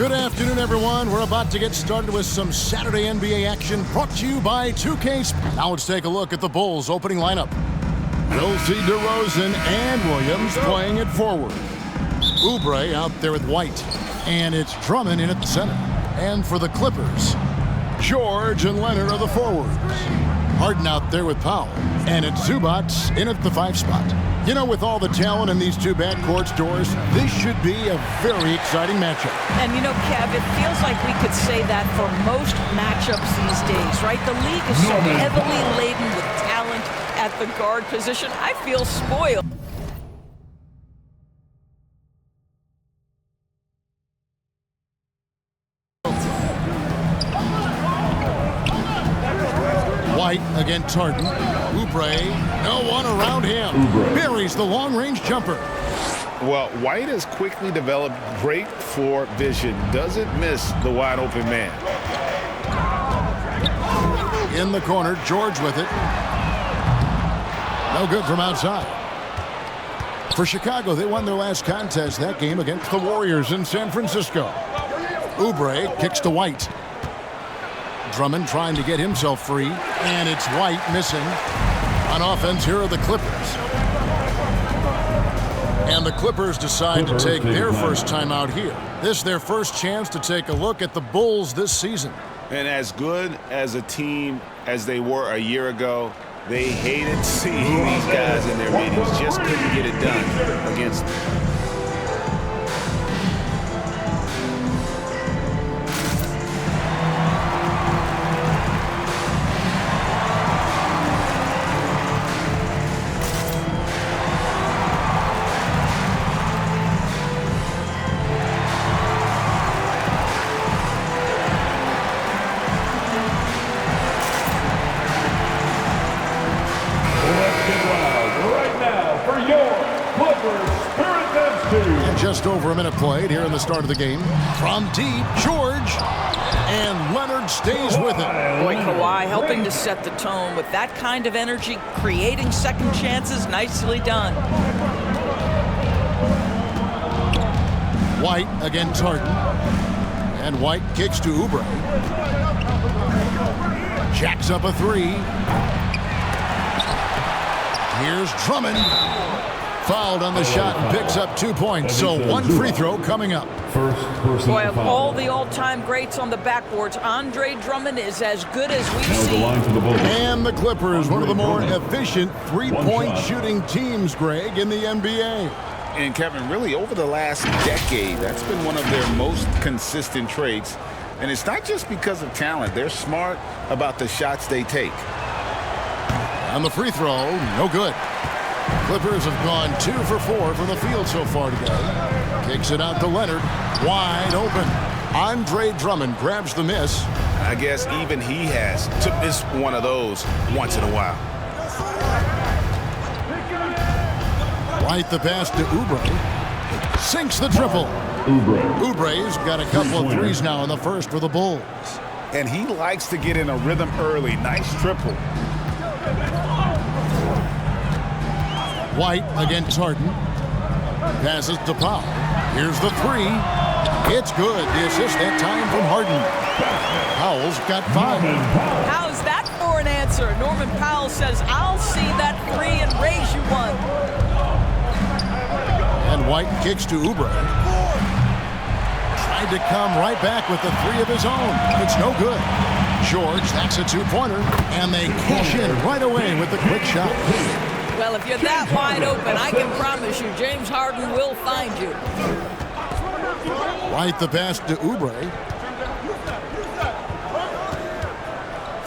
Good afternoon, everyone. We're about to get started with some Saturday NBA action brought to you by 2K. Now let's take a look at the Bulls' opening lineup. We'll see DeRozan and Williams playing it forward. Oubre out there with White. And it's Drummond in at the center. And for the Clippers, George and Leonard are the forwards. Harden out there with Powell. And it's Zubac in at the 5 spot. You know, with all the talent in these two backcourts, Doris, this should be a very exciting matchup. And you know, Kev, it feels like we could say that for most matchups these days, right? The league is so heavily laden with talent at the guard position. I feel spoiled. White against Harden. Oubre, no one around him. Buries the long-range jumper. Well, White has quickly developed great floor vision. Doesn't miss the wide-open man. In the corner, George with it. No good from outside. For Chicago, they won their last contest that game against the Warriors in San Francisco. Oubre kicks to White. Drummond trying to get himself free, and it's White missing. On offense, here are the Clippers. And the Clippers decide to take their first time out here. This is their first chance to take a look at the Bulls this season. And as good as a team as they were a year ago, they hated seeing these guys in their meetings. Just couldn't get it done against them. Just over a minute played here in the start of the game. From deep, George. And Leonard stays with it. Boy, Kawhi helping to set the tone with that kind of energy, creating second chances. Nicely done. White against Harden. And White kicks to Oubre. Jacks up a 3. Here's Drummond. Fouled on the shot and picks up 2 points. So one free throw coming up. Boy, of all the all-time greats on the backboards, Andre Drummond is as good as we've seen. And the Clippers, one of the more efficient three-point shooting teams, Greg, in the NBA. And Kevin, really over the last decade, that's been one of their most consistent traits. And it's not just because of talent. They're smart about the shots they take. On the free throw, no good. Clippers have gone 2 for 4 from the field so far today. Kicks it out to Leonard. Wide open. Andre Drummond grabs the miss. I guess even he has to miss one of those once in a while. White the pass to Oubre. Sinks the triple. Oubre's got a couple of threes now in the first for the Bulls. And he likes to get in a rhythm early. Nice triple. White against Harden. Passes to Powell. Here's the 3. It's good. The assist that time from Harden. Powell's got 5. How's that for an answer? Norman Powell says, I'll see that 3 and raise you one. And White kicks to Oubre. Tried to come right back with the 3 of his own. It's no good. George, that's a 2-pointer. And they cash in right away with the quick shot. Well, if you're that wide open, I can promise you James Harden will find you. White the pass to Oubre.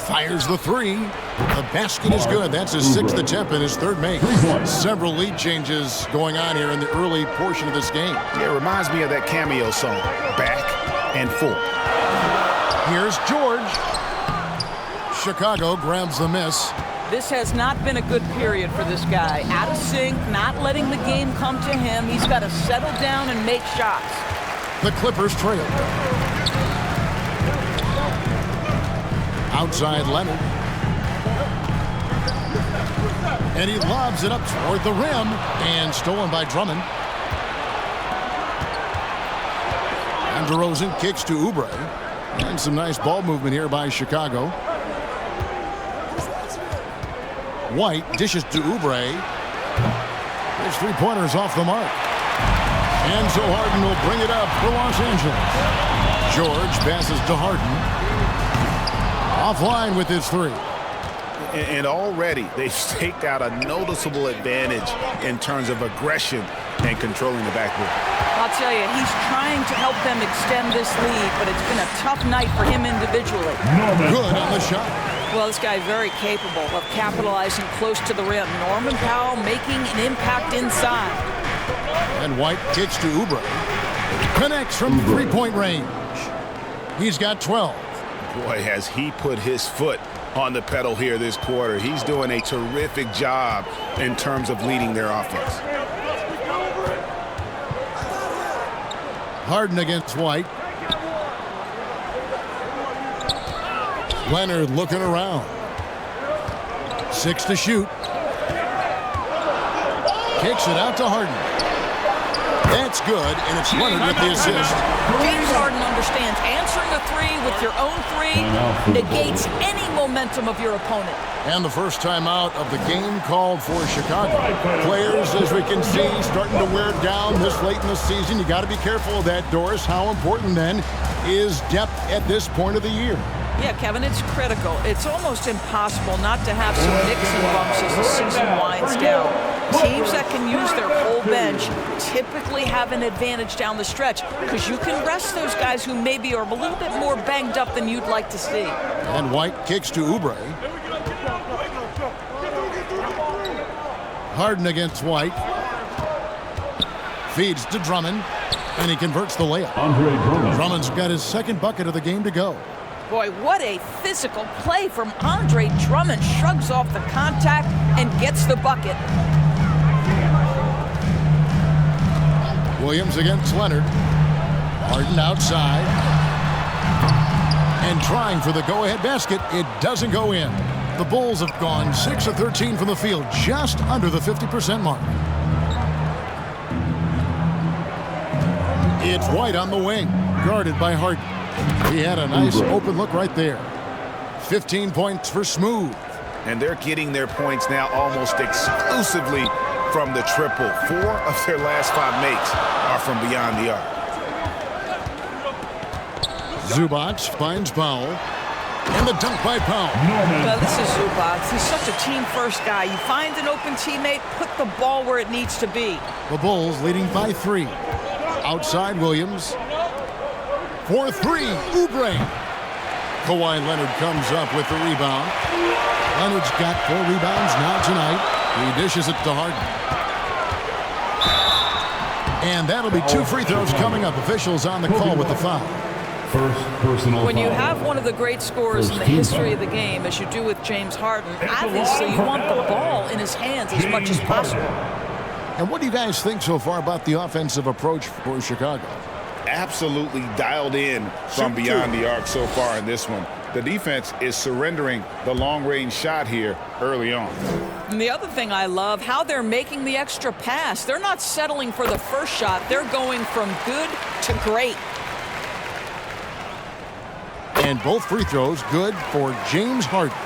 Fires the 3. The basket is good. That's his 6th attempt and his 3rd make. Several lead changes going on here in the early portion of this game. Yeah, it reminds me of that Cameo song, Back and Forth. Here's George. Chicago grabs the miss. This has not been a good period for this guy. Out of sync, not letting the game come to him. He's got to settle down and make shots. The Clippers trail. Outside Leonard. And he lobs it up toward the rim. And stolen by Drummond. And DeRozan kicks to Oubre. And some nice ball movement here by Chicago. White dishes to Oubre. His three-pointers off the mark. And so Harden will bring it up for Los Angeles. George passes to Harden. Offline with his three. And already they've staked out a noticeable advantage in terms of aggression and controlling the backboard. I'll tell you, he's trying to help them extend this lead, but it's been a tough night for him individually. Good on the shot. Well, this guy very capable of capitalizing close to the rim. Norman Powell making an impact inside. And White kicks to Oubre. Connects from three-point range. He's got 12. Boy, has he put his foot on the pedal here this quarter. He's doing a terrific job in terms of leading their offense. Harden against White. Leonard looking around. 6 to shoot. Kicks it out to Harden. That's good, and it's Leonard with the assist. James Harden understands answering a three with your own three negates any momentum of your opponent. And the first time out of the game called for Chicago. Players, as we can see, starting to wear down this late in the season. You got to be careful of that, Doris. How important, then, is depth at this point of the year? Yeah, Kevin, it's critical. It's almost impossible not to have some nicks and bumps as the season winds down. Teams that can use their whole bench typically have an advantage down the stretch because you can rest those guys who maybe are a little bit more banged up than you'd like to see. And White kicks to Oubre. Harden against White. Feeds to Drummond, and he converts the layup. Drummond's got his second bucket of the game to go. Boy, what a physical play from Andre Drummond. Shrugs off the contact and gets the bucket. Williams against Leonard. Harden outside. And trying for the go-ahead basket. It doesn't go in. The Bulls have gone 6 of 13 from the field, just under the 50% mark. It's White on the wing, guarded by Harden. He had a nice open look right there. 15 points for Smooth. And they're getting their points now almost exclusively from the triple. 4 of their last 5 makes are from beyond the arc. Zubac finds Powell. And the dunk by Powell. Well, this is Zubac. He's such a team-first guy. You find an open teammate, put the ball where it needs to be. The Bulls leading by 3. Outside Williams. For 3, Oubre. Kawhi Leonard comes up with the rebound. Leonard's got 4 rebounds now tonight. He dishes it to Harden. And that'll be 2 free throws coming up. Officials on the call with the foul. First personal When you foul. have one of the great scorers in the history of the game, as you do with James Harden, obviously you want the ball in his hands as much as possible. And what do you guys think so far about the offensive approach for Chicago? Absolutely dialed in from beyond the arc so far in this one. The defense is surrendering the long-range shot here early on. And the other thing I love, how they're making the extra pass. They're not settling for the first shot. They're going from good to great. And both free throws good for James Harden.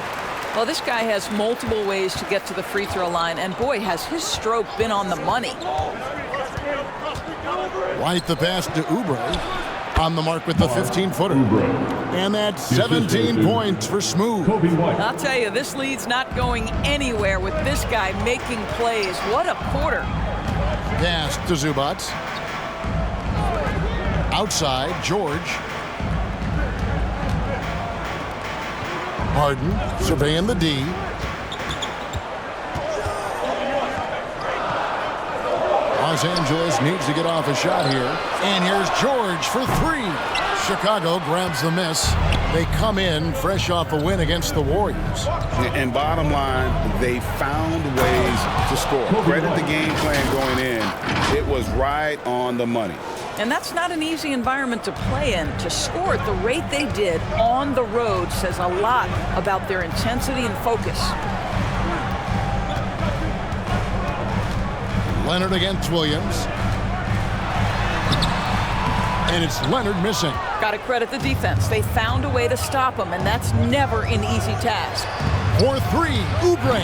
Well, this guy has multiple ways to get to the free throw line, and boy, has his stroke been on the money. White the pass to Oubre. On the mark with the 15-footer. And that's 17 points for Smooth. Kobe White. I'll tell you, this lead's not going anywhere with this guy making plays. What a quarter. Pass to Zubac. Outside, George. Harden surveying the D. Los Angeles needs to get off a shot here. And here's George for 3. Chicago grabs the miss. They come in fresh off a win against the Warriors. And bottom line, they found ways to score. Credit the game plan going in. It was right on the money. And that's not an easy environment to play in. To score at the rate they did on the road says a lot about their intensity and focus. Leonard against Williams. And it's Leonard missing. Got to credit the defense. They found a way to stop him, and that's never an easy task. For three, Oubre.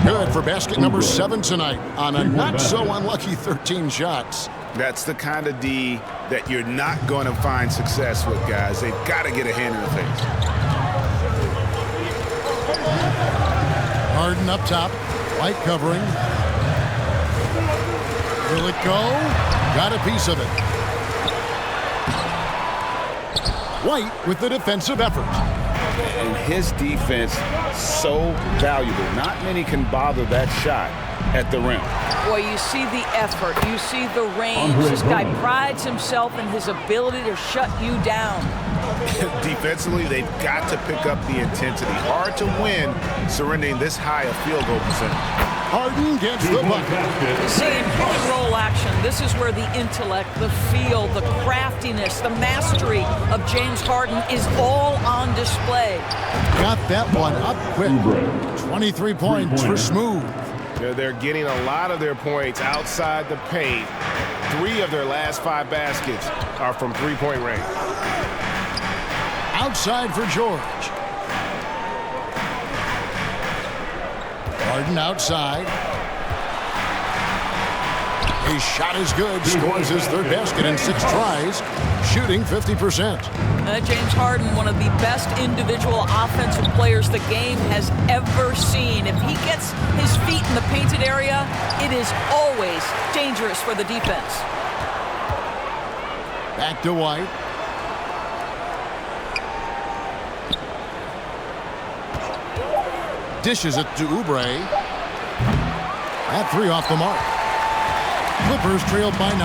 Good for basket number 7 tonight on a not-so-unlucky 13 shots. That's the kind of D that you're not going to find success with, guys. They've got to get a hand in the face. Harden up top. White covering. Will it go? Got a piece of it. White with the defensive effort. And his defense so valuable. Not many can bother that shot at the rim. Boy, you see the effort. You see the range. This guy prides himself in his ability to shut you down. Defensively, they've got to pick up the intensity. Hard to win surrendering this high a field goal percentage. Harden gets the bucket. You see, in pick and roll action, this is where the intellect, the feel, the craftiness, the mastery of James Harden is all on display. Got that one up quick. 23 points for Smooth. They're getting a lot of their points outside the paint. 3 of their last 5 baskets are from three-point range. Outside for George. Harden outside. His shot is good. Scores his 3rd basket in 6 tries. Shooting 50%. James Harden, one of the best individual offensive players the game has ever seen. If he gets his feet in the painted area, it is always dangerous for the defense. Back to White. Dishes it to Oubre. That 3 off the mark. Clippers trailed by 9.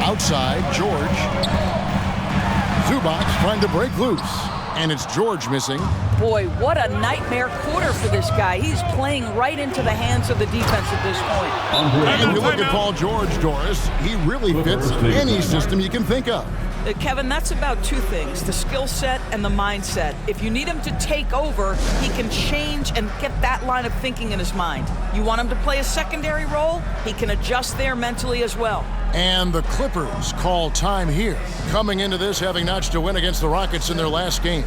Outside, George. Zubac trying to break loose. And it's George missing. Boy, what a nightmare quarter for this guy. He's playing right into the hands of the defense at this point. And you look at Paul George, Doris, he really fits any system you can think of. Kevin, that's about 2 things, the skill set and the mindset. If you need him to take over, he can change and get that line of thinking in his mind. You want him to play a secondary role, he can adjust there mentally as well. And the Clippers call time here, coming into this having notched a win against the Rockets in their last game.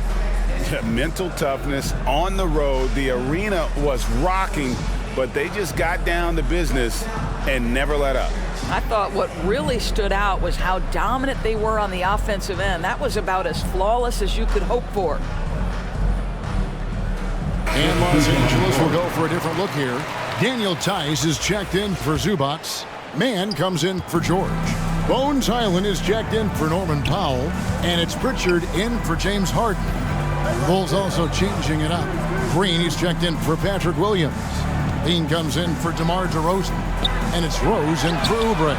Mental toughness on the road. The arena was rocking, but they just got down to business and never let up. I thought what really stood out was how dominant they were on the offensive end. That was about as flawless as you could hope for. And Los Angeles will go for a different look here. Daniel Tice is checked in for Zubac. Mann comes in for George. Bones Highland is checked in for Norman Powell. And it's Pritchard in for James Harden. The Bulls also changing it up. Green is checked in for Patrick Williams. Dean comes in for DeMar DeRozan. And it's Rose in for Oubre.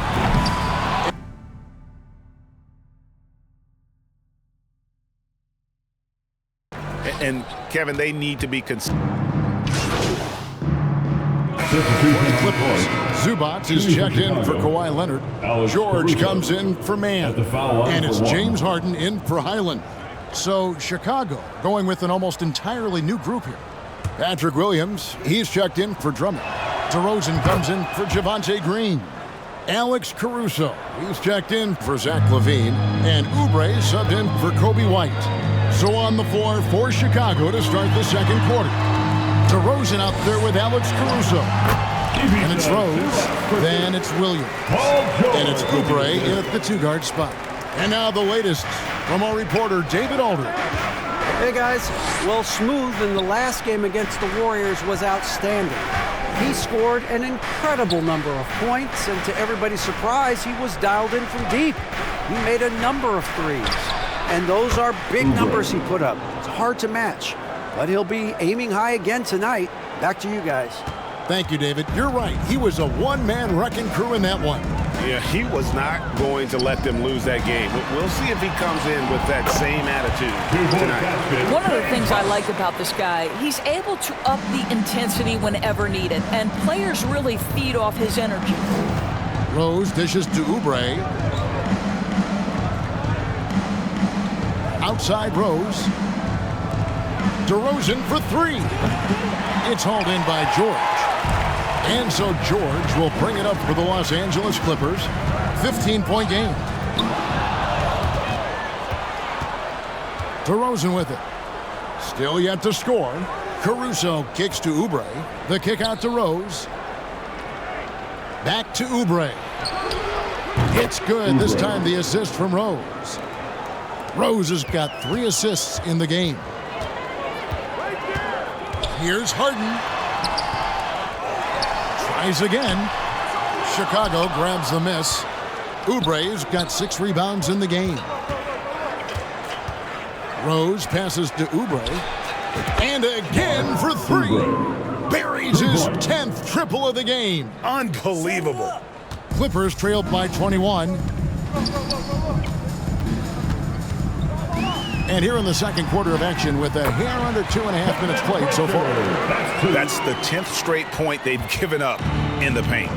And, Kevin, they need to be consistent. Zubac is checked in for Kawhi Leonard. George comes in for Mann. And it's James Harden in for Highland. So Chicago going with an almost entirely new group here. Patrick Williams, he's checked in for Drummond. DeRozan comes in for Javonte Green. Alex Caruso, he's checked in for Zach LaVine. And Oubre subbed in for Kobe White. So on the floor for Chicago to start the second quarter. DeRozan out there with Alex Caruso. And it's Rose. Then it's Williams. And it's Oubre in at the 2-guard spot. And now the latest from our reporter, David Aldridge. Hey guys, well, Smooth in the last game against the Warriors was outstanding. He scored an incredible number of points, and to everybody's surprise, he was dialed in from deep. He made a number of threes, and those are big numbers he put up. It's hard to match, but he'll be aiming high again tonight. Back to you guys. Thank you, David. You're right. He was a one-man wrecking crew in that one. Yeah, he was not going to let them lose that game. We'll see if he comes in with that same attitude tonight. One of the things I like about this guy, he's able to up the intensity whenever needed, and players really feed off his energy. Rose dishes to Oubre. Outside Rose. DeRozan for 3. It's hauled in by George. And so George will bring it up for the Los Angeles Clippers. 15-point game. DeRozan with it. Still yet to score. Caruso kicks to Oubre. The kick out to Rose. Back to Oubre. It's good. This time the assist from Rose. Rose has got 3 assists in the game. Here's Harden. Tries again. Chicago grabs the miss. Oubre's got 6 rebounds in the game. Rose passes to Oubre. And again for 3. Buries his 10th triple of the game. Unbelievable. Clippers trailed by 21. And here in the second quarter of action with a hair under 2.5 minutes played so far. That's the 10th straight point they've given up in the paint.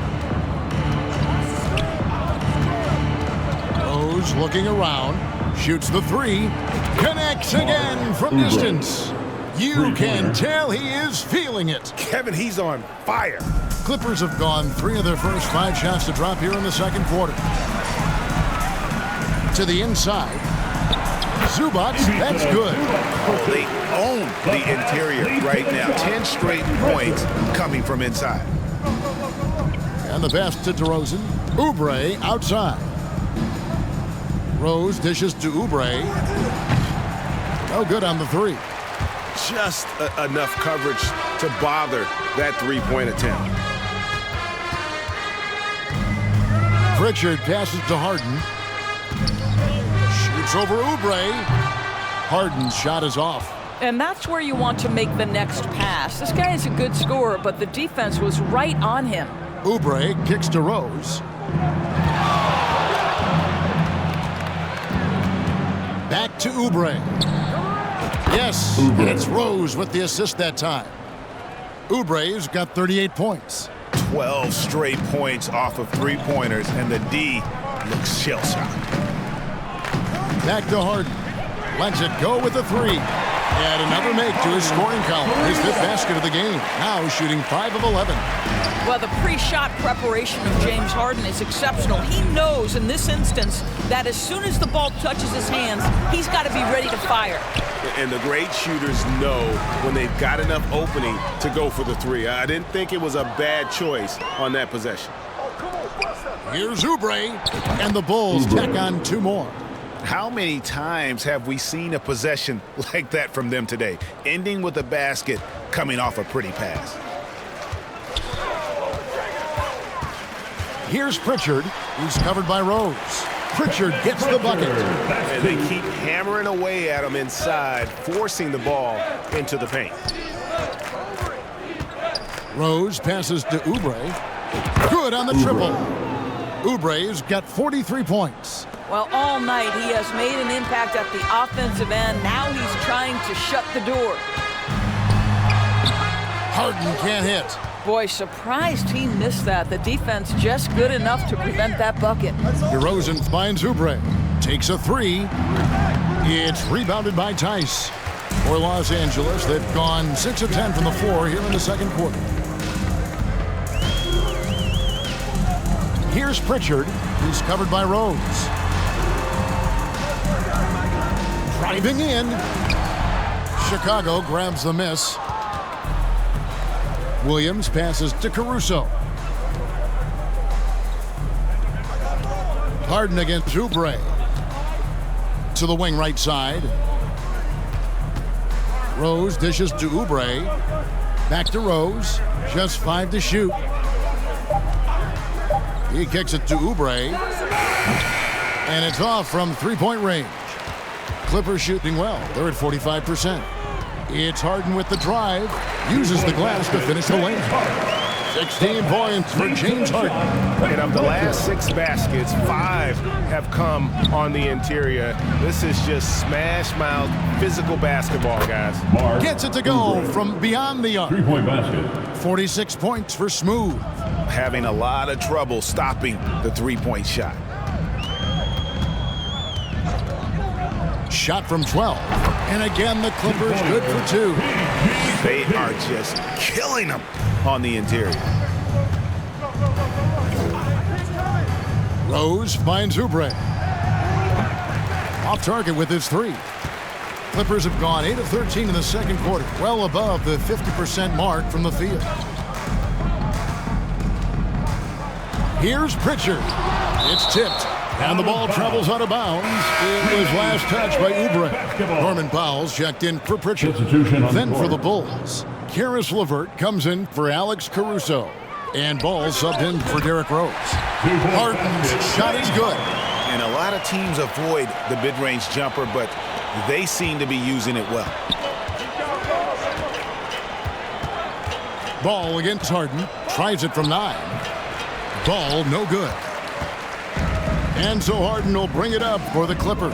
Rose looking around. Shoots the 3. Connects again from distance. You can tell he is feeling it. Kevin, he's on fire. Clippers have gone 3 of their first 5 shots to drop here in the second quarter. To the inside. Zubac, that's good. They own the interior right now. 10 straight points coming from inside. And the pass to DeRozan. Oubre outside. Rose dishes to Oubre. No good on the 3. Just enough coverage to bother that 3-point attempt. Pritchard passes to Harden. Shoots over Oubre. Harden's shot is off. And that's where you want to make the next pass. This guy is a good scorer, but the defense was right on him. Oubre kicks to Rose. Back to Oubre. Yes, it's Rose with the assist that time. Oubre's got 38 points. 12 straight points off of 3-pointers, and the D looks shell-shocked. Back to Harden. Lets it go with the 3. Add another make to his scoring column. His 5th basket of the game. Now shooting 5 of 11. Well, the pre-shot preparation of James Harden is exceptional. He knows in this instance that as soon as the ball touches his hands, he's got to be ready to fire. And the great shooters know when they've got enough opening to go for the 3. I didn't think it was a bad choice on that possession. Here's Oubre, and the Bulls tack on 2 more. How many times have we seen a possession like that from them today, ending with a basket coming off a pretty pass? Here's Pritchard, who's covered by Rose. Pritchard gets the bucket. And they keep hammering away at him inside, forcing the ball into the paint. Rose passes to Oubre. Good on the triple. Oubre's got 43 points. Well, all night he has made an impact at the offensive end. Now he's trying to shut the door. Harden can't hit. Boy, surprised he missed that. The defense just good enough to prevent that bucket. DeRozan finds Oubre. Takes a 3. It's rebounded by Tice. For Los Angeles, they've gone 6 of 10 from the floor here in the second quarter. Here's Pritchard, who's covered by Rose. Driving in. Chicago grabs the miss. Williams passes to Caruso. Harden against Oubre. To the wing right side. Rose dishes to Oubre. Back to Rose. Just 5 to shoot. He kicks it to Oubre. And it's off from 3-point range. Clippers shooting well. They're at 45%. It's Harden with the drive. Uses the glass to finish the lane. 16 points for James Harden. And of the last 6 baskets, 5 have come on the interior. This is just smash-mouth physical basketball, guys. Gets it to go from beyond the arc. 3-point basket. 46 points for Smooth. Having a lot of trouble stopping the 3-point shot. Shot from 12. And again, the Clippers good for 2. They are just killing them on the interior. Rose finds Oubre. Off target with his 3. Clippers have gone 8 of 13 in the second quarter, well above the 50% mark from the field. Here's Pritchard. It's tipped, and the ball travels out of bounds. It was last touched by Oubre. Norman Powell's checked in for Pritchard. Then for the Bulls, Karis LeVert comes in for Alex Caruso. And Ball subbed in for Derrick Rose. Harden's shot is good. And a lot of teams avoid the mid-range jumper, but they seem to be using it well. Ball against Harden. Tries it from 9. Ball no good. And so Harden will bring it up for the Clippers.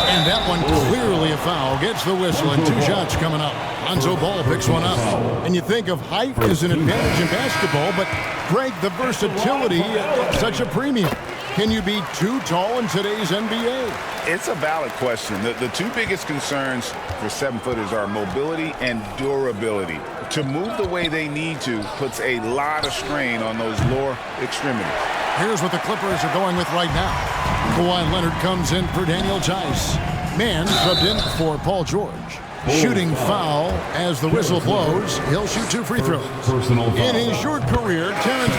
And that one clearly a foul. Gets the whistle and 2 shots coming up. Lonzo Ball picks one up. And you think of height as an advantage in basketball, but Greg, the versatility at such a premium. Can you be too tall in today's NBA? It's a valid question. The 2 biggest concerns for 7-footers are mobility and durability. To move the way they need to puts a lot of strain on those lower extremities. Here's what the Clippers are going with right now. Kawhi Leonard comes in for Daniel Tice. Mann subbed in for Paul George. Shooting foul as the whistle blows. He'll shoot 2 free throws. In his short career, Terrence.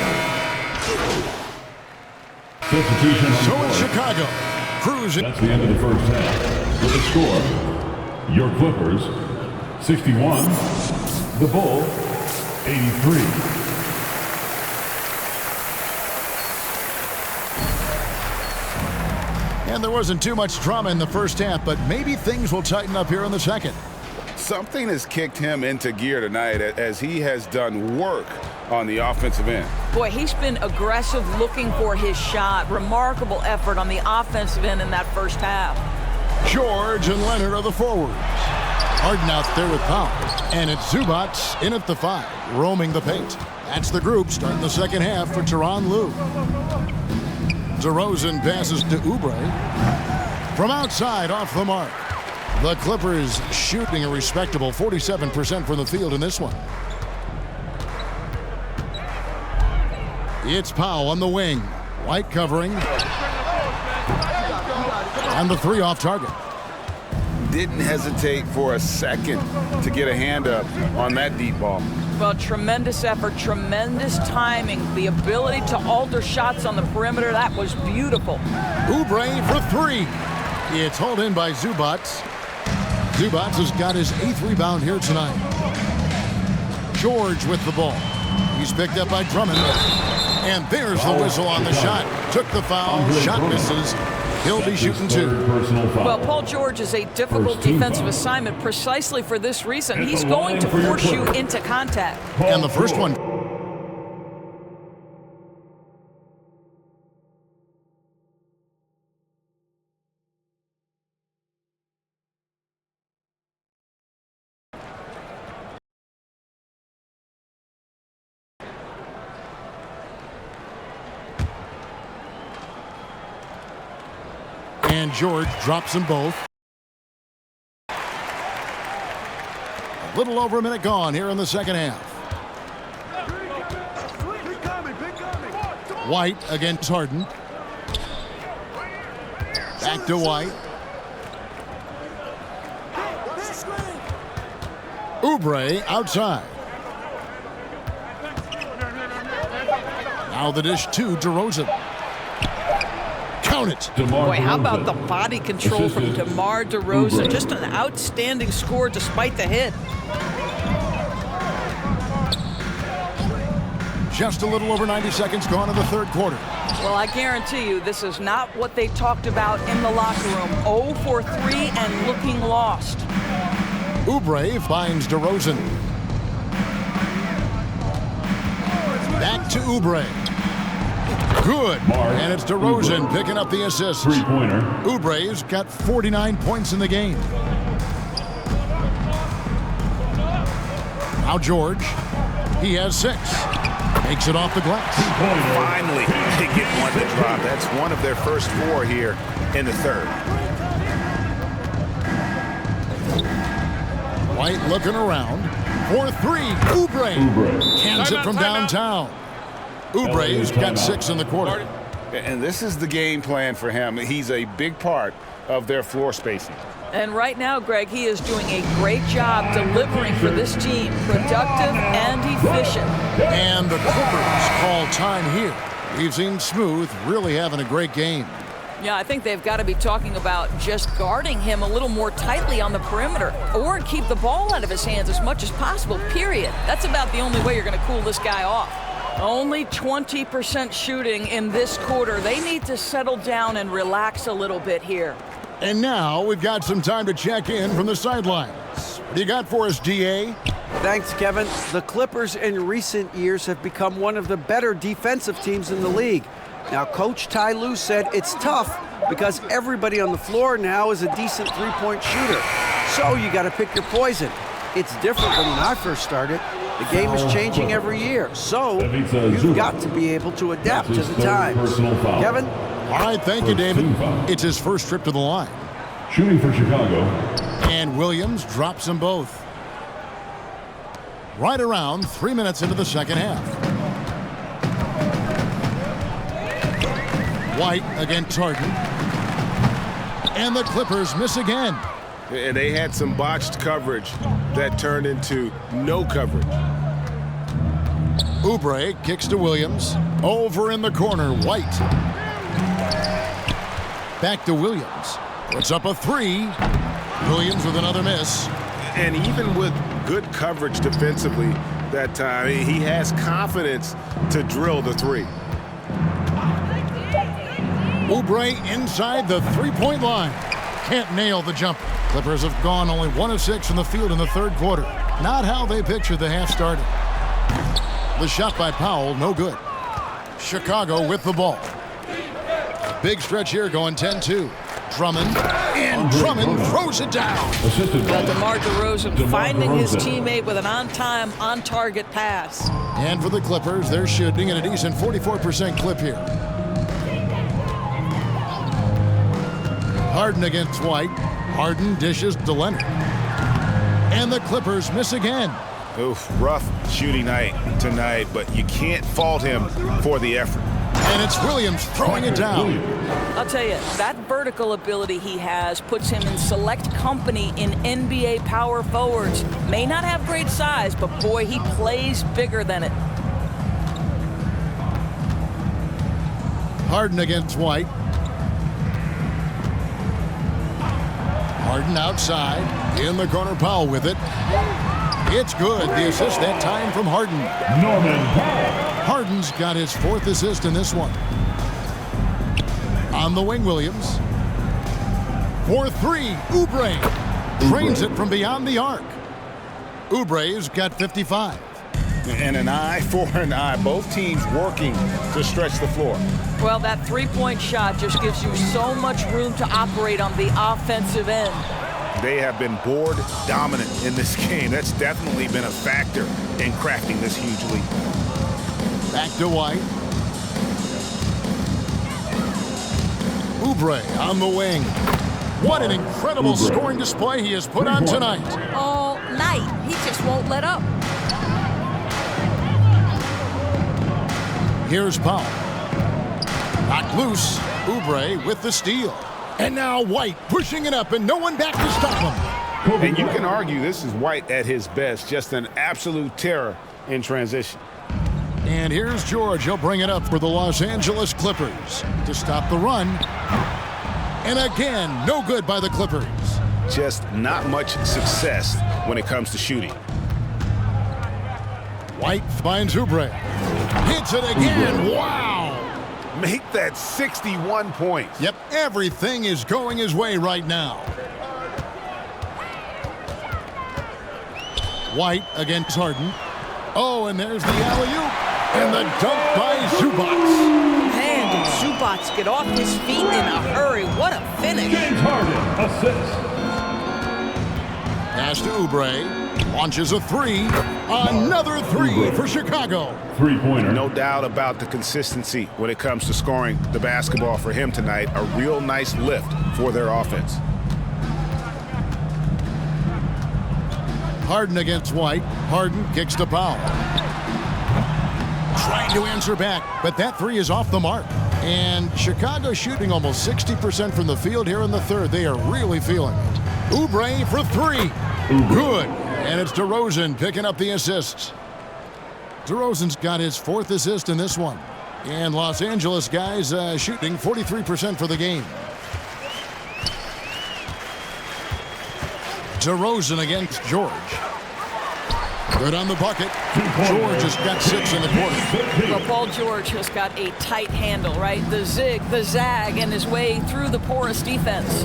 So in Chicago, cruising. That's the end of the first half. With the score, your Clippers, 61. The Bulls, 83. And there wasn't too much drama in the first half, but maybe things will tighten up here in the second. Something has kicked him into gear tonight as he has done work on the offensive end. Boy, he's been aggressive looking for his shot. Remarkable effort on the offensive end in that first half. George and Leonard are the forwards. Harden out there with Powell. And it's Zubac in at the 5, roaming the paint. That's the group starting the second half for Tyronn Lue. DeRozan passes to Oubre. From outside, off the mark. The Clippers shooting a respectable 47% from the field in this one. It's Powell on the wing. White covering. And the 3 off target. Didn't hesitate for a second to get a hand up on that deep ball. Well, tremendous effort, tremendous timing, the ability to alter shots on the perimeter. That was beautiful. Oubre for 3. It's hauled in by Zubac. Zubac has got his 8th rebound here tonight. George with the ball. He's picked up by Drummond. And there's the whistle on the shot. Took the foul. Shot misses. He'll be shooting 2. Well, Paul George is a difficult defensive assignment precisely for this reason. He's going to force you into contact. And the first one. And George drops them both. A little over a minute gone here in the second half. White against Harden. Back to White. Oubre outside. Now the dish to DeRozan. Count it. Boy, how about the body control from DeMar DeRozan? Just an outstanding score despite the hit. Just a little over 90 seconds gone in the third quarter. Well, I guarantee you this is not what they talked about in the locker room. 0 for 3 and looking lost. Oubre finds DeRozan. Back to Oubre. Good. And it's DeRozan picking up the assist. 3-pointer. Oubre's got 49 points in the game. Now George. He has 6. Makes it off the glass. Finally, they get one to drop. That's one of their first 4 here in the third. White looking around. For 3. Oubre. Cans it from downtown. Oubre's got 6 in the quarter. And this is the game plan for him. He's a big part of their floor spacing. And right now, Greg, he is doing a great job delivering for this team, productive and efficient. And the Clippers call time here. We've seen Smooth really having a great game. Yeah, I think they've got to be talking about just guarding him a little more tightly on the perimeter or keep the ball out of his hands as much as possible, period. That's about the only way you're going to cool this guy off. Only 20% shooting in this quarter. They need to settle down and relax a little bit here. And now we've got some time to check in from the sidelines. What do you got for us, DA? Thanks, Kevin. The Clippers in recent years have become one of the better defensive teams in the league. Now, Coach Ty Lue said it's tough because everybody on the floor now is a decent three-point shooter. So you got to pick your poison. It's different than when I first started. The game is changing every year, so you've got to be able to adapt to the times. Kevin? All right, thank you, David. It's his first trip to the line. Shooting for Chicago. And Williams drops them both. Right around 3 minutes into the second half. White against Harden. And the Clippers miss again. And they had some botched coverage that turned into no coverage. Oubre kicks to Williams. Over in the corner, White. Back to Williams. Puts up a 3. Williams with another miss. And even with good coverage defensively that time, he has confidence to drill the 3. Oubre inside the three-point line. Can't nail the jumper. Clippers have gone only 1 of 6 from the field in the third quarter. Not how they pictured the half started. The shot by Powell, no good. Chicago with the ball. A big stretch here going 10-2. Drummond, and Drummond throws it down. Well, DeMar DeRozan finding his teammate with an on-time, on-target pass. And for the Clippers, they're shooting at a decent 44% clip here. Harden against White. Harden dishes to Leonard. And the Clippers miss again. Oof, rough shooting night tonight, but you can't fault him for the effort. And it's Williams throwing it down. I'll tell you, that vertical ability he has puts him in select company in NBA power forwards. May not have great size, but boy, he plays bigger than it. Harden against White. Harden outside. In the corner, Powell with it. It's good. The assist that time from Harden. Norman Powell. Harden's got his 4th assist in this one. On the wing, Williams. For 3, Oubre. Trains it from beyond the arc. Oubre's got 55. And an eye for an eye. Both teams working to stretch the floor. Well, that three-point shot just gives you so much room to operate on the offensive end. They have been board dominant in this game. That's definitely been a factor in crafting this huge lead. Back to White. Oubre on the wing. What an incredible scoring display he has put on tonight. All night. He just won't let up. Here's Powell. Knocked loose. Oubre with the steal. And now White pushing it up and no one back to stop him. And you can argue this is White at his best. Just an absolute terror in transition. And here's George. He'll bring it up for the Los Angeles Clippers to stop the run. And again, no good by the Clippers. Just not much success when it comes to shooting. White finds Oubre. Hits it again. Wow. Make that 61 points. Yep, everything is going his way right now. White against Harden. Oh, and there's the alley-oop. And the dunk by Zubac. Man, did Zubac get off his feet in a hurry. What a finish. James Harden, assist. Pass to Oubre. Launches a 3. Another 3 for Chicago. Three-pointer. No doubt about the consistency when it comes to scoring the basketball for him tonight. A real nice lift for their offense. Harden against White. Harden kicks to Powell. trying to answer back, but that three is off the mark. And Chicago shooting almost 60% from the field here in the third. They are really feeling it. Oubre for three. Good. And it's DeRozan picking up the assists. DeRozan's got his fourth assist in this one. And Los Angeles guys shooting 43% for the game. DeRozan against George. Good on the bucket. George has got 6 in the quarter. Well, Paul George has got a tight handle, right? The zig, the zag, and his way through the porous defense.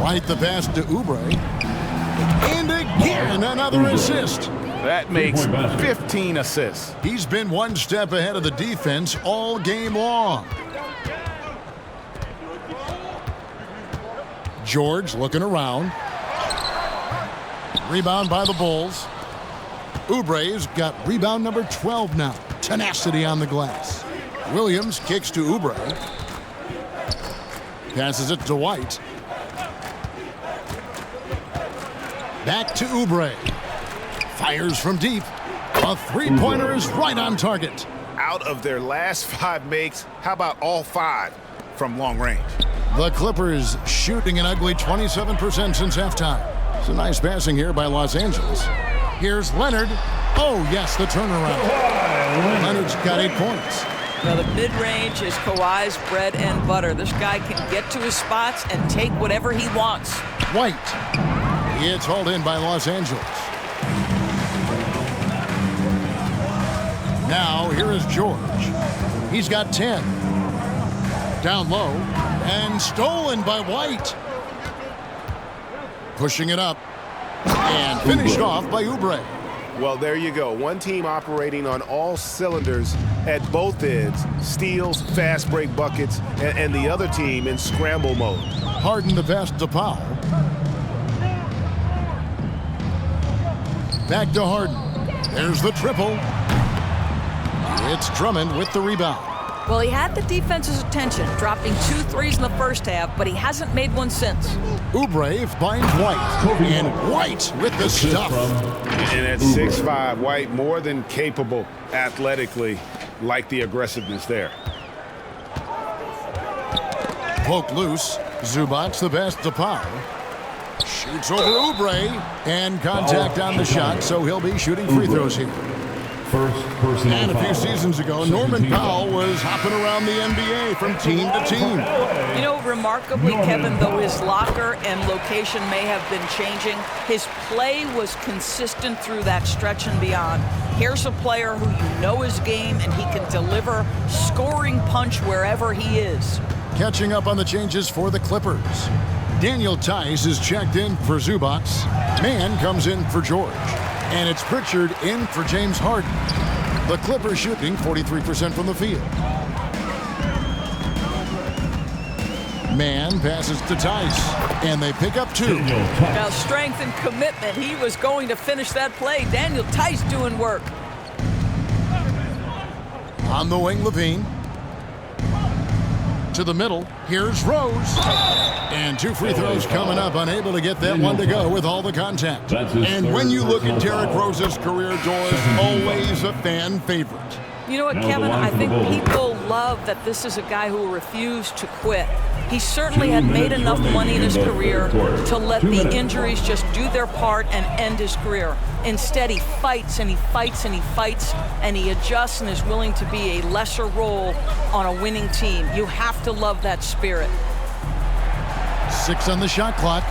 White the pass to Oubre. And again, another assist. That makes 15 assists. He's been one step ahead of the defense all game long. George looking around. Rebound by the Bulls. Oubre's got rebound number 12 now. Tenacity on the glass. Williams kicks to Oubre. Passes it to White. Back to Oubre. Fires from deep. A three-pointer is right on target. Out of their last 5 makes, how about all 5 from long range? The Clippers shooting an ugly 27% since halftime. It's a nice passing here by Los Angeles. Here's Leonard. Oh, yes, the turnaround. Leonard's got 8 points. Now, the mid-range is Kawhi's bread and butter. This guy can get to his spots and take whatever he wants. White. It's hauled in by Los Angeles. Now, here is George. He's got 10. Down low. And stolen by White. Pushing it up. And finished off by Oubre. Well, there you go. One team operating on all cylinders at both ends. Steals, fast break buckets, and the other team in scramble mode. Harden the pass to Powell. Back to Harden. There's the triple. It's Drummond with the rebound. Well, he had the defense's attention, dropping 2 threes in the first half, but he hasn't made one since. Oubre finds White. And White with the stuff. And at 6'5", White more than capable athletically, like the aggressiveness there. Poked loose. Zubac the pass to Powell. Shoots over Oubre. And contact on the shot, so he'll be shooting free throws here. And a few seasons ago, Norman Powell was hopping around the NBA from team to team. You know, remarkably, Kevin, though his locker and location may have been changing, his play was consistent through that stretch and beyond. Here's a player who you know his game, and he can deliver scoring punch wherever he is. Catching up on the changes for the Clippers. Daniel Tice is checked in for Zubac. Mann comes in for George. And it's Pritchard in for James Harden. The Clippers shooting 43% from the field. Mann passes to Tice. And they pick up 2. Now, strength and commitment. He was going to finish that play. Daniel Tice doing work. On the wing, Levine. To the middle. Here's Rose. And 2 free throws coming up. Unable to get that one to go with all the contact. And when you look at Derrick Rose's career, Doris, always a fan favorite. You know what, Kevin? I think people love that this is a guy who refused to quit. He certainly had made enough money in his career to let the injuries just do their part and end his career. Instead, he fights and he fights and he fights, and he adjusts and is willing to be a lesser role on a winning team. You have to love that spirit. 6 on the shot clock.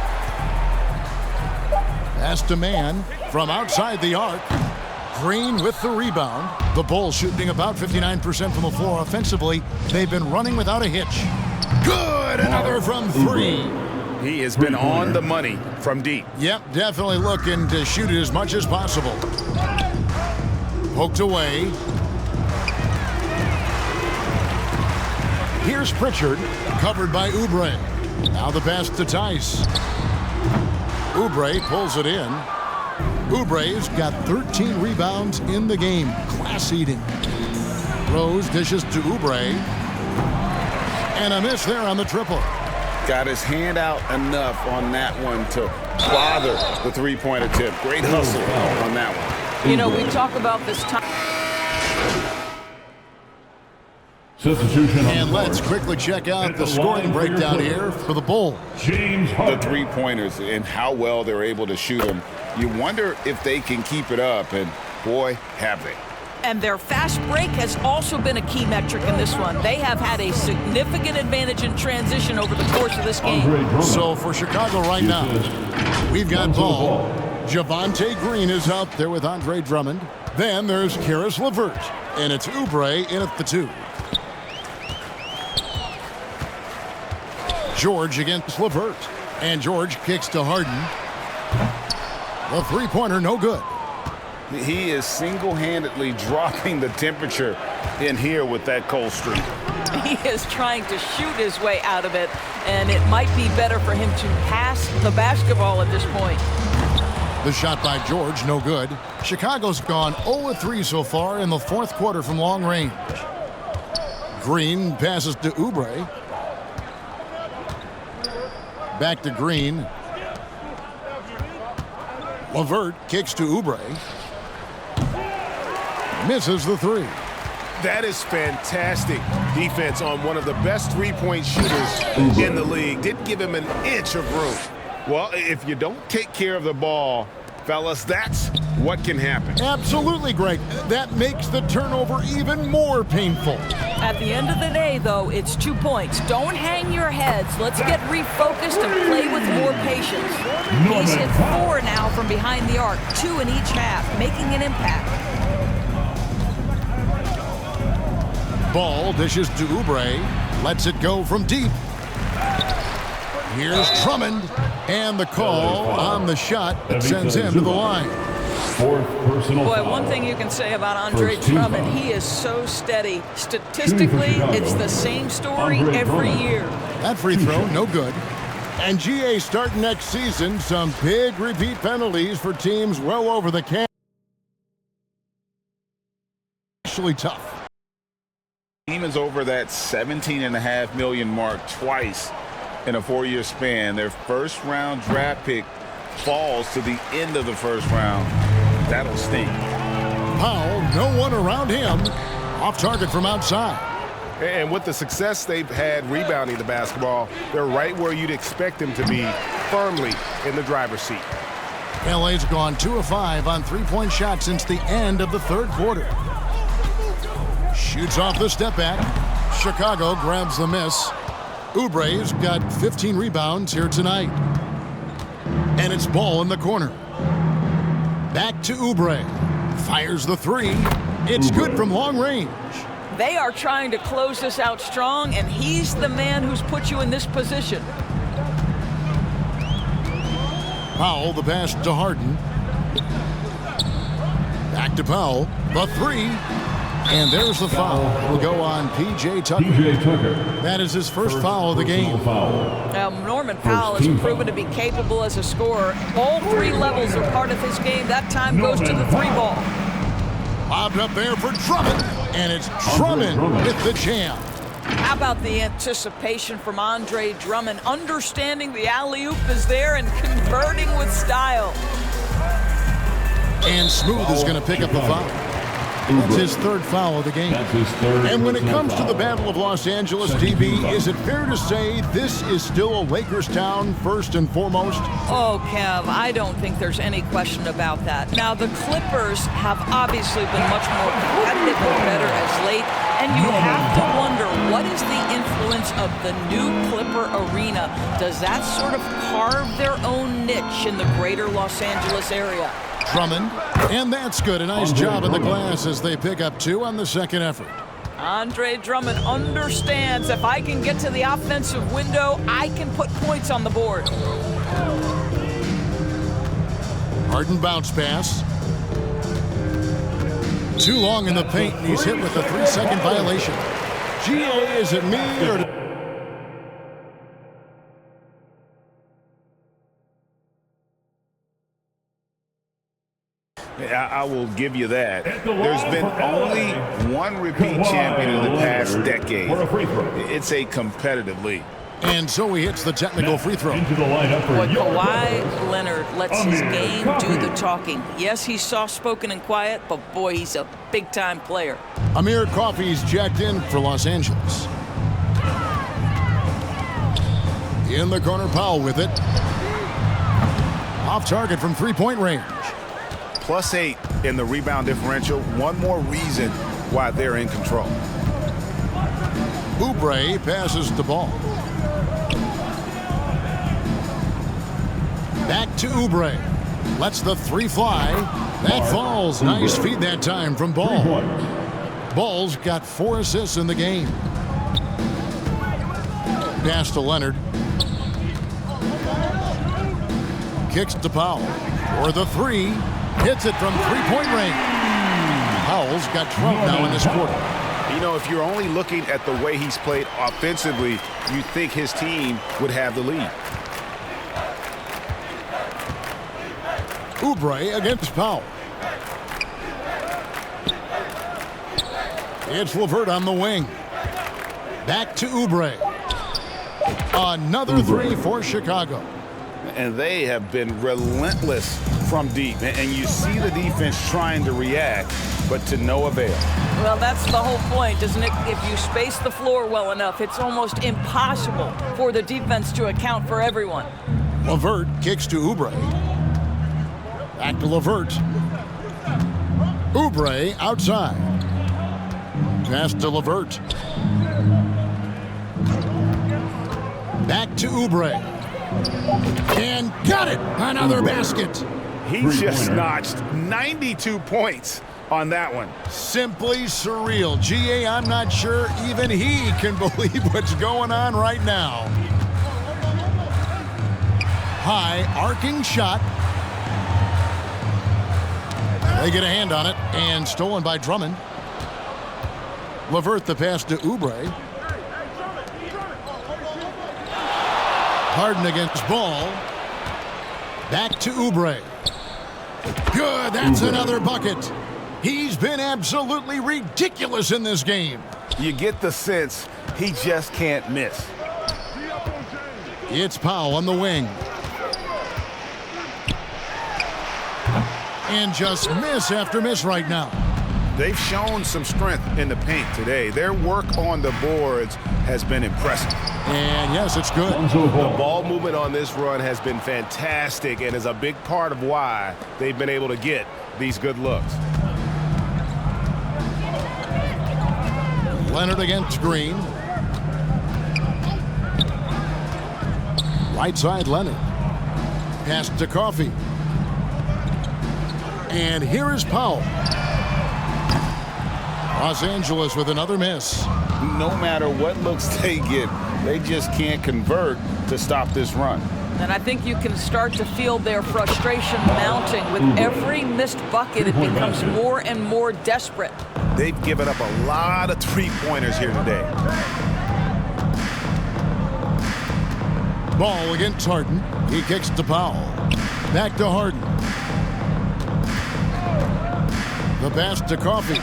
Pass to Mann from outside the arc. Green with the rebound. The Bulls shooting about 59% from the floor offensively. They've been running without a hitch. Good! Another from 3. He has been on the money from deep. Yep, definitely looking to shoot it as much as possible. Poked away. Here's Pritchard, covered by Oubre. Now the pass to Tice. Oubre pulls it in. Oubre's got 13 rebounds in the game. Class eating. Rose dishes to Oubre. And a miss there on the triple. Got his hand out enough on that one to bother the three-point attempt. Great hustle on that one. You know, we talk about this time. Substitution on And the let's court. quickly check out At the the scoring line for your breakdown Clippers, here for the Bulls. James The Harden. three-pointers and how well they're able to shoot them. You wonder if they can keep it up, and boy, have they. And their fast break has also been a key metric in this one. They have had a significant advantage in transition over the course of this game. Andre Drummond. So for Chicago right He now, says, we've got runs to the ball. Javonte Green is out there with Andre Drummond. Then there's Karis LeVert. And it's Oubre in at the 2. George against LeVert. And George kicks to Harden. The three-pointer, no good. He is single-handedly dropping the temperature in here with that cold streak. He is trying to shoot his way out of it, and it might be better for him to pass the basketball at this point. The shot by George, no good. Chicago's gone 0-3 so far in the fourth quarter from long range. Green passes to Oubre. Back to Green. LeVert kicks to Oubre. Misses the 3. That is fantastic defense on one of the best three-point shooters in the league. Didn't give him an inch of room. Well, if you don't take care of the ball, fellas, that's what can happen. Absolutely, Greg. That makes the turnover even more painful. At the end of the day, though, it's 2 points. Don't hang your heads. Let's get refocused and play with more patience. He's hit 4 now from behind the arc, 2 in each half, making an impact. Ball dishes to Oubre. Lets it go from deep. Here's Drummond. And the call on the shot that sends him to the line. Fourth personal Boy, foul. one thing you can say about Andre First team Drummond, foul. he is so steady. Statistically, it's the same story Andre every Drummond. year. That free throw, no good. And GA starting next season, some big repeat penalties for teams well over the cap. Actually tough. Team is over that $17.5 million mark twice in a 4-year span. Their first-round draft pick falls to the end of the first round. That'll sting. Powell, no one around him. Off target from outside. And with the success they've had rebounding the basketball, they're right where you'd expect them to be, firmly in the driver's seat. LA's gone 2 of 5 on three-point shots since the end of the third quarter. Shoots off the step back. Chicago grabs the miss. Oubre's got 15 rebounds here tonight. And it's ball in the corner. Back to Oubre. Fires the 3. It's good from long range. They are trying to close this out strong, and he's the man who's put you in this position. Powell, the pass to Harden. Back to Powell. The 3. And there's the foul. Will go on P.J. Tucker. P.J. Tucker. That is his first foul of the game. Foul. Now, Norman Powell has proven to be capable as a scorer. All 3 levels are part of his game. That time goes to the 3 ball. Lobbed up there for Drummond. And it's Drummond with the jam. How about the anticipation from Andre Drummond, understanding the alley-oop is there and converting with style. And Smooth is going to pick up the foul. That's his third foul of the game. That's his third. And when it personal comes to foul. the Battle of Los Angeles, Second DB, team foul. is it fair to say this is still a Lakers town first and foremost? Oh, Kev, I don't think there's any question about that. Now, the Clippers have obviously been much more competitive and better as late, and you have to wonder, what is the influence of the new Clipper arena? Does that sort of carve their own niche in the greater Los Angeles area? Drummond, and that's good. A nice job in the glass as they pick up 2 on the second effort. Andre Drummond understands if I can get to the offensive window, I can put points on the board. Harden bounce pass. Too long in the paint, and he's hit with a 3-second violation. GA, is it me or... I will give you that. There's been only one repeat champion in the past decade. It's a competitive league. And so he hits the technical free throw. Into the lineup for Boy, your Kawhi Leonard lets his game do the talking. Yes, he's soft-spoken and quiet, but boy, he's a big-time player. Amir Coffey's checked in for Los Angeles. In the corner, Powell with it. Off target from three-point range. +8 in the rebound differential. One more reason why they're in control. Oubre passes the ball. Back to Oubre. Lets the three fly. That falls. Nice feed that time from Ball. Ball's got 4 assists in the game. Pass to Leonard. Kicks to Powell. For the three. Hits it from three-point range. Powell's got 12 now in this quarter. You know, if you're only looking at the way he's played offensively, you'd think his team would have the lead. Oubre against Powell. It's LeVert on the wing. Back to Oubre. Another three for Chicago. And they have been relentless from deep. And you see the defense trying to react, but to no avail. Well, that's the whole point, isn't it? If you space the floor well enough, it's almost impossible for the defense to account for everyone. LeVert kicks to Oubre. Back to LeVert. Oubre outside. Pass to LeVert. Back to Oubre. And got it! Another basket. He just notched 92 points on that one. Simply surreal. GA, I'm not sure even he can believe what's going on right now. High arcing shot. They get a hand on it and stolen by Drummond. LeVert the pass to Oubre. Harden against Ball. Back to Oubre. Good, that's another bucket. He's been absolutely ridiculous in this game. You get the sense he just can't miss. It's Powell on the wing. And just miss after miss right now. They've shown some strength in the paint today. Their work on the boards has been impressive. And yes, it's good. The ball movement on this run has been fantastic and is a big part of why they've been able to get these good looks. Leonard against Green. Right side, Leonard. Pass to Coffey. And here is Powell. Los Angeles with another miss. No matter what looks they get, they just can't convert to stop this run. And I think you can start to feel their frustration mounting. With every missed bucket, it becomes more and more desperate. They've given up a lot of three-pointers here today. Ball against Harden. He kicks to Powell. Back to Harden. The pass to Coffey.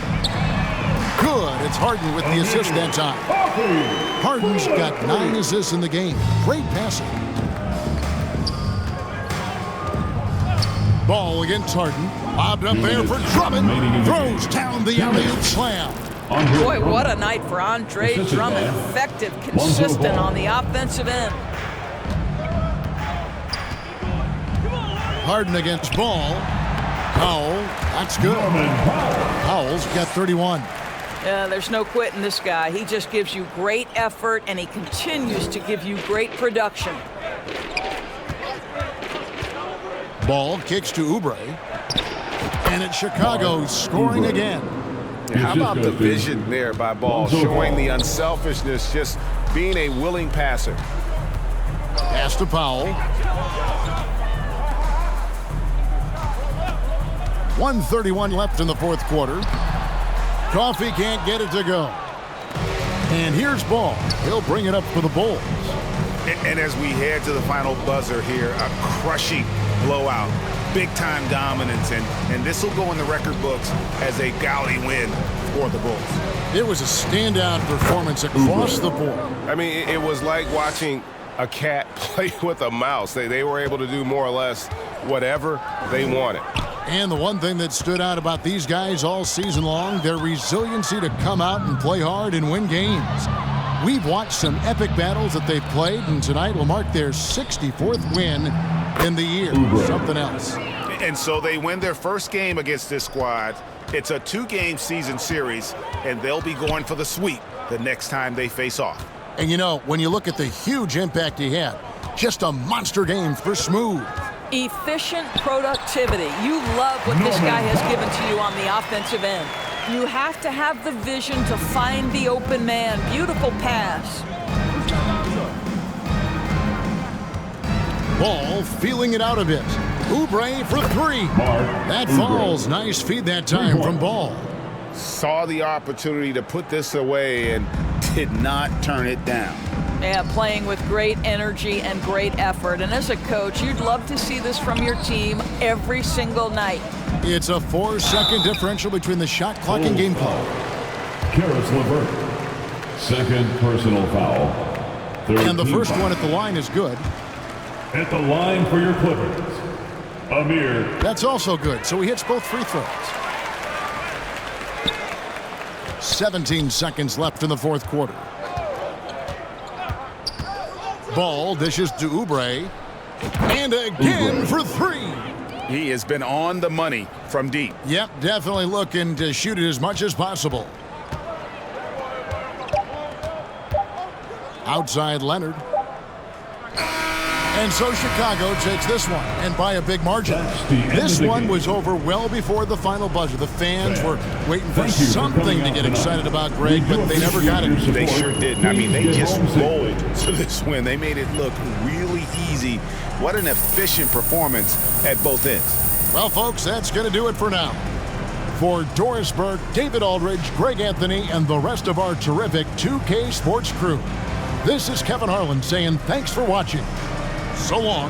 Good. It's Harden with the assist that time. Harden's got 9 assists in the game. Great passing. Ball against Harden. Lobbed up there for Drummond. Throws down the alley-oop slam. Boy, what a night for Andre Drummond. Effective, consistent on the offensive end. Harden against Ball. Powell. That's good. Powell's got 31. There's no quitting this guy. He just gives you great effort, and he continues to give you great production. Ball kicks to Oubre. And it's Chicago scoring again. How about the vision there by Ball, showing the unselfishness, just being a willing passer. Pass to Powell. 1:31 left in the fourth quarter. Coffey can't get it to go. And here's Ball. He'll bring it up for the Bulls. And as we head to the final buzzer here, a crushing blowout, big-time dominance, and this will go in the record books as a gaudy win for the Bulls. It was a standout performance across the board. I mean, it was like watching a cat play with a mouse. They were able to do more or less whatever they wanted. And the one thing that stood out about these guys all season long, their resiliency to come out and play hard and win games. We've watched some epic battles that they've played, and tonight will mark their 64th win in the year. Something else. And so they win their first game against this squad. It's a 2-game season series, and they'll be going for the sweep the next time they face off. And you know, when you look at the huge impact he had, just a monster game for Smooth. Efficient productivity. You love what this guy has given to you on the offensive end. You have to have the vision to find the open man. Beautiful pass. Ball feeling it out a bit. Oubre for 3. That falls. Nice feed that time from Ball. Saw the opportunity to put this away and did not turn it down. Yeah, playing with great energy and great effort. And as a coach, you'd love to see this from your team every single night. It's a 4-second differential between the shot clock and game clock. Karis LeVert, second personal foul. And the first one at the line is good. At the line for your Clippers, Amir. That's also good, so he hits both free throws. 17 seconds left in the fourth quarter. Ball dishes to Oubre. And again for 3. He has been on the money from deep. Yep, definitely looking to shoot it as much as possible. Outside Leonard. And so Chicago takes this one, and by a big margin. This one was over well before the final buzzer. The fans were waiting for something to get excited about, Greg, but they never got it. They sure didn't. I mean, they just rolled to this win. They made it look really easy. What an efficient performance at both ends. Well, folks, that's going to do it for now. For Doris Burke, David Aldridge, Greg Anthony, and the rest of our terrific 2K Sports crew, this is Kevin Harlan saying thanks for watching. So long.